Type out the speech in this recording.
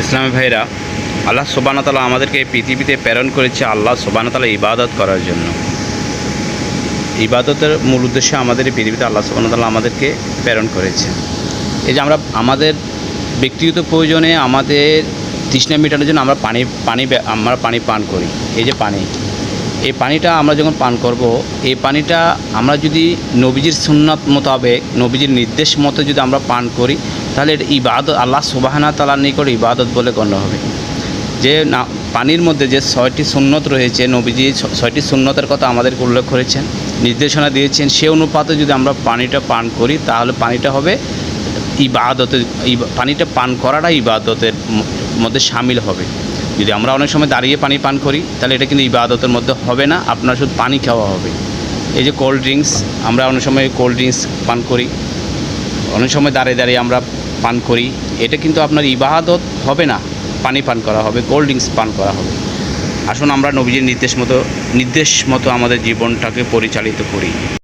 ইসলামী ভাইরা, আল্লাহ সুবহানাহু ওয়া তাআলা আমাদেরকে এই পৃথিবীতে প্রেরণ করেছে আল্লাহ সুবহানাহু ওয়া তাআলা ইবাদত করার জন্য। ইবাদতের মূল উদ্দেশ্য আমাদের এই পৃথিবীতে আল্লাহ সুবহানাহু ওয়া তাআলা আমাদেরকে প্রেরণ করেছে। এই যে আমরা আমাদের ব্যক্তিগত প্রয়োজনে আমাদের তৃষ্ণা মেটানোর জন্য আমরা পানি পান করি। এই যে পানি, এই পানিটা আমরা যখন পান করব, এই পানিটা আমরা যদি নবীজির সুন্নাত মোতাবেক, নবীজির নির্দেশ মতো যদি আমরা পান করি, তাহলে এটা ইবাদত, আল্লাহ সুবহানাহু ওয়া তাআলার নিকট ইবাদত বলে গণ্য হবে। যে না, পানির মধ্যে যে 6টি সুন্নত রয়েছে, নবীজি 6টি সুন্নতের কথা আমাদেরকে উল্লেখ করেছেন, নির্দেশনা দিয়েছেন, সে অনুপাতে যদি আমরা পানিটা পান করি, তাহলে পানিটা হবে ইবাদতের, পানিটা পান করাটা ইবাদতের মধ্যে শামিল হবে। যদি আমরা অনেক সময় দাঁড়িয়ে পানি পান করি, তাহলে এটা কিন্তু ইবাদতের মধ্যে হবে না, আপনার শুধু পানি খাওয়া হবে। এই যে কোল্ড ড্রিঙ্কস, আমরা অনেক সময় কোল্ড ড্রিঙ্কস পান করি, অনেক সময় দাঁড়িয়ে দাঁড়িয়ে আমরা পান করি, এটা কিন্তু আপনার ইবাদত হবে না, পানি পান করা হবে, কোল্ড ড্রিঙ্কস পান করা হবে। আসুন আমরা নবীজির নির্দেশ মতো আমাদের জীবনটাকে পরিচালিত করি।